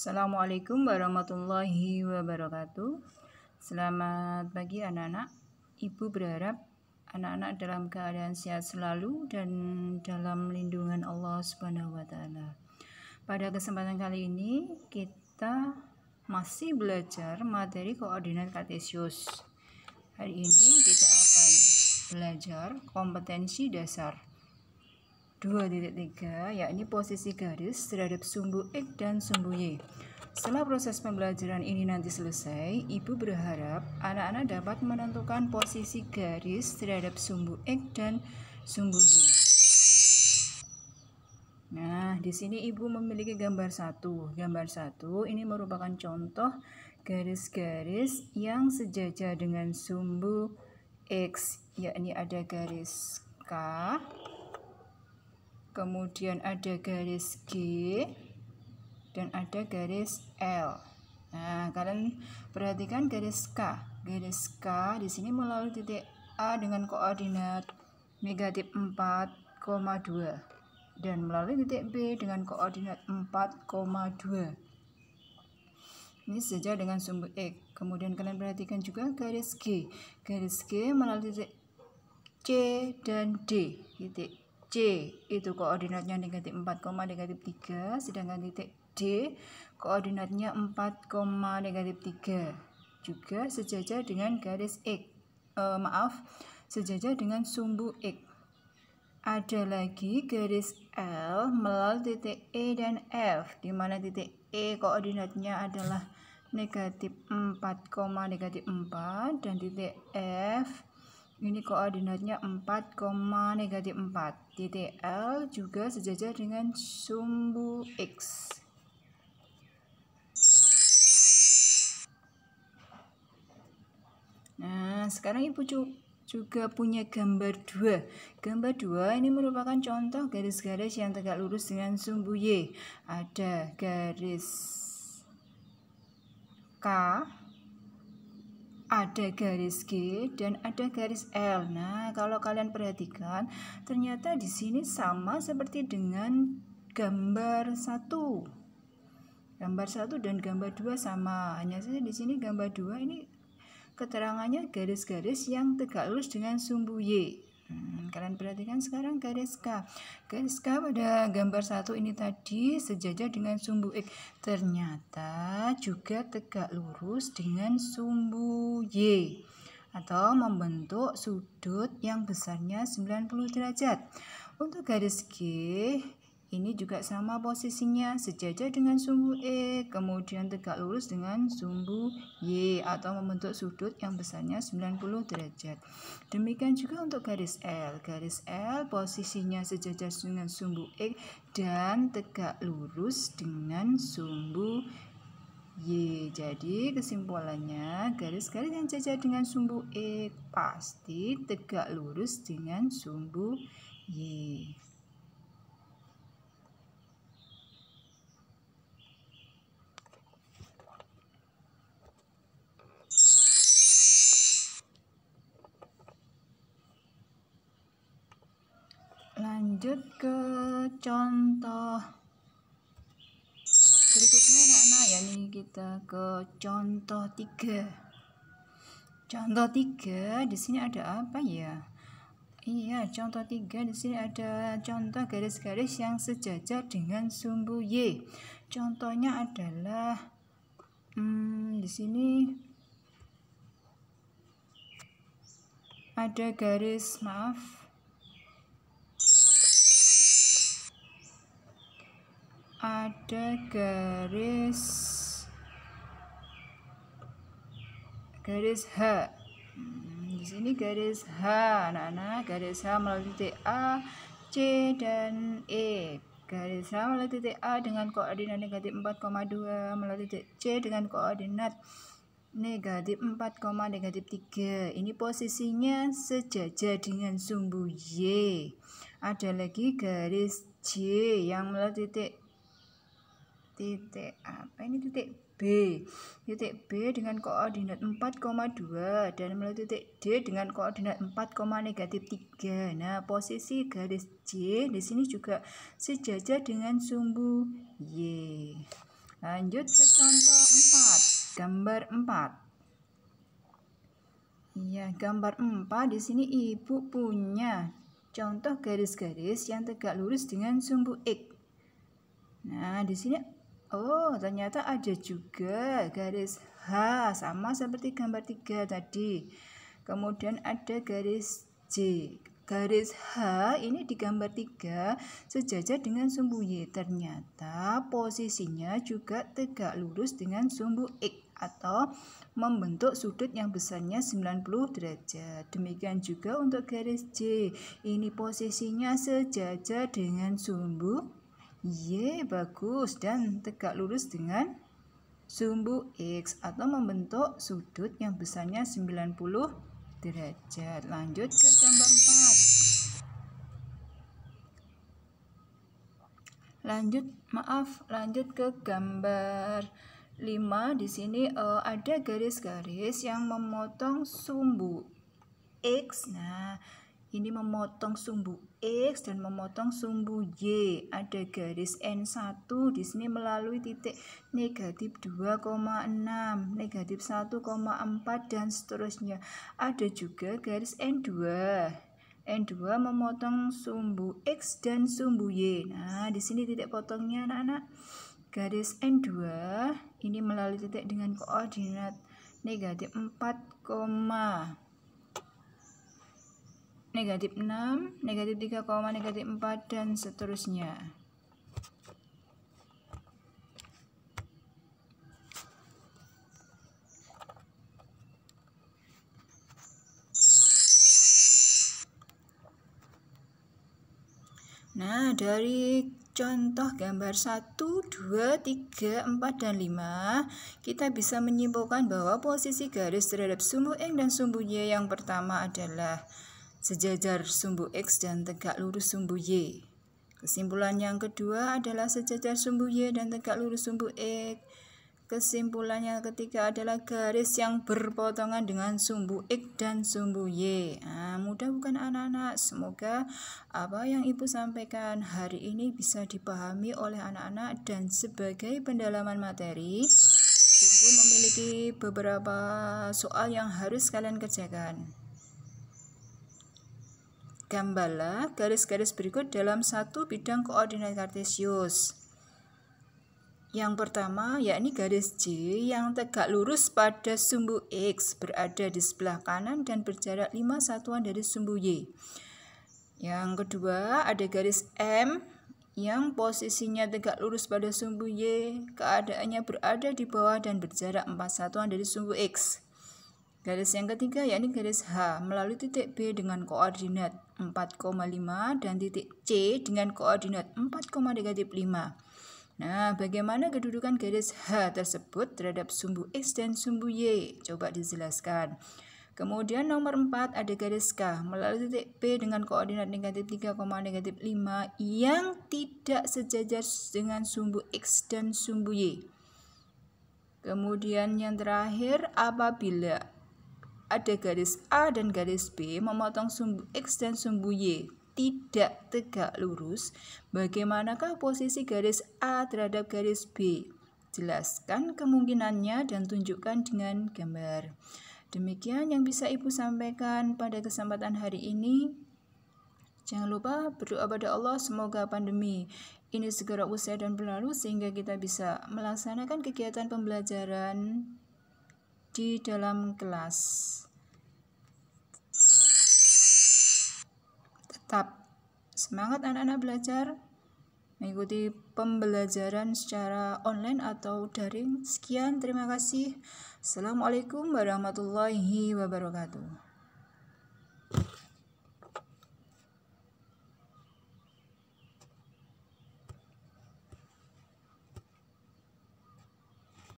Assalamualaikum warahmatullahi wabarakatuh. Selamat pagi anak-anak. Ibu berharap anak-anak dalam keadaan sehat selalu dan dalam lindungan Allah Subhanahu wa taala. Pada kesempatan kali ini kita masih belajar materi koordinat kartesius. Hari ini kita akan belajar kompetensi dasar 2.3, yakni posisi garis terhadap sumbu X dan sumbu Y. Setelah proses pembelajaran ini nanti selesai, Ibu berharap anak-anak dapat menentukan posisi garis terhadap sumbu X dan sumbu Y. Nah, di sini Ibu memiliki gambar 1. Gambar 1 ini merupakan contoh garis-garis yang sejajar dengan sumbu X, yakni ada garis K, kemudian ada garis G dan ada garis L. Nah, kalian perhatikan garis K. Garis K di sini melalui titik A dengan koordinat negatif 4,2 dan melalui titik B dengan koordinat 4,2. Ini sejajar dengan sumbu X. Kemudian kalian perhatikan juga garis G. Garis G melalui titik C dan D. Titik C itu koordinatnya negatif 4,-3, sedangkan titik D koordinatnya 4,-3, juga sejajar dengan garis X. Sejajar dengan sumbu X. Ada lagi garis L melalui titik E dan F, di mana titik E koordinatnya adalah negatif 4,-4 dan titik F ini koordinatnya 4,-4. Titik L juga sejajar dengan sumbu X. Nah, sekarang Ibu juga punya gambar 2. Gambar 2 ini merupakan contoh garis-garis yang tegak lurus dengan sumbu Y. Ada garis K, ada garis G dan ada garis L. Nah, kalau kalian perhatikan, ternyata di sini sama seperti dengan gambar 1. Gambar 1 dan gambar 2 sama. Hanya saja di sini gambar 2 ini keterangannya garis-garis yang tegak lurus dengan sumbu Y. Kalian perhatikan sekarang garis K. Garis K pada gambar 1 ini tadi sejajar dengan sumbu X. Ternyata juga tegak lurus dengan sumbu Y atau membentuk sudut yang besarnya 90 derajat. Untuk garis G ini juga sama posisinya, sejajar dengan sumbu E, kemudian tegak lurus dengan sumbu Y atau membentuk sudut yang besarnya 90 derajat. Demikian juga untuk garis L. Garis L posisinya sejajar dengan sumbu X dan tegak lurus dengan sumbu Y. Jadi kesimpulannya, garis-garis yang sejajar dengan sumbu X pasti tegak lurus dengan sumbu Y. Lanjut ke contoh berikutnya anak-anak, yakni kita ke contoh 3. Contoh 3 di sini ada apa ya? Iya, contoh 3 di sini ada contoh garis-garis yang sejajar dengan sumbu Y. Contohnya adalah di sini ada garis H. Di sini garis H, anak-anak. Garis H melalui titik A, C dan E. Garis H melalui titik A dengan koordinat negatif 4,2, melalui titik C dengan koordinat negatif 4,-3. Ini posisinya sejajar dengan sumbu Y. Ada lagi garis J yang melalui titik B. Titik B dengan koordinat 4,2 dan melalui titik D dengan koordinat 4,-3. Nah, posisi garis J di sini juga sejajar dengan sumbu Y. Lanjut ke contoh 4, gambar 4. Ya, gambar 4 di sini Ibu punya contoh garis-garis yang tegak lurus dengan sumbu X. Nah, di sini ternyata ada juga garis H sama seperti gambar 3 tadi. Kemudian ada garis J. Garis H ini di gambar 3 sejajar dengan sumbu Y. Ternyata posisinya juga tegak lurus dengan sumbu X atau membentuk sudut yang besarnya 90 derajat. Demikian juga untuk garis J. Ini posisinya sejajar dengan sumbu Y, bagus, dan tegak lurus dengan sumbu X atau membentuk sudut yang besarnya 90 derajat. Lanjut ke gambar 4. Lanjut ke gambar 5. Di sini ada garis-garis yang memotong sumbu X. Nah, ini memotong sumbu X dan memotong sumbu Y. Ada garis N1 di sini melalui titik negatif 2,6, negatif 1,4 dan seterusnya. Ada juga garis N2. N2 memotong sumbu X dan sumbu Y. Nah, di sini titik potongnya anak-anak. Garis N2 ini melalui titik dengan koordinat negatif 4, negatif 6, negatif 3, negatif 4 dan seterusnya. Nah, dari contoh gambar 1, 2, 3, 4, dan 5, kita bisa menyimpulkan bahwa posisi garis terhadap sumbu X dan sumbu Y yang pertama adalah sejajar sumbu X dan tegak lurus sumbu Y. Kesimpulan yang kedua adalah sejajar sumbu Y dan tegak lurus sumbu X. Kesimpulan yang ketiga adalah garis yang berpotongan dengan sumbu X dan sumbu Y. Nah, mudah bukan anak-anak? Semoga apa yang Ibu sampaikan hari ini bisa dipahami oleh anak-anak, dan sebagai pendalaman materi, Ibu memiliki beberapa soal yang harus kalian kerjakan. Gambarlah garis-garis berikut dalam satu bidang koordinat kartesius. Yang pertama, yakni garis J yang tegak lurus pada sumbu X, berada di sebelah kanan dan berjarak 5 satuan dari sumbu Y. Yang kedua, ada garis M yang posisinya tegak lurus pada sumbu Y, keadaannya berada di bawah dan berjarak 4 satuan dari sumbu X. Garis yang ketiga yakni garis H melalui titik B dengan koordinat 4,5 dan titik C dengan koordinat 4,-5. Nah, bagaimana kedudukan garis H tersebut terhadap sumbu X dan sumbu Y? Coba dijelaskan. Kemudian nomor 4 ada garis K melalui titik P dengan koordinat negatif 3,-5 yang tidak sejajar dengan sumbu X dan sumbu Y. Kemudian yang terakhir, apabila ada garis A dan garis B memotong sumbu X dan sumbu Y tidak tegak lurus, bagaimanakah posisi garis A terhadap garis B? Jelaskan kemungkinannya dan tunjukkan dengan gambar. Demikian yang bisa Ibu sampaikan pada kesempatan hari ini. Jangan lupa berdoa pada Allah semoga pandemi ini segera usai dan berlalu sehingga kita bisa melaksanakan kegiatan pembelajaran di dalam kelas. Tetap semangat anak-anak belajar, mengikuti pembelajaran secara online atau daring. Sekian, terima kasih. Assalamualaikum warahmatullahi wabarakatuh.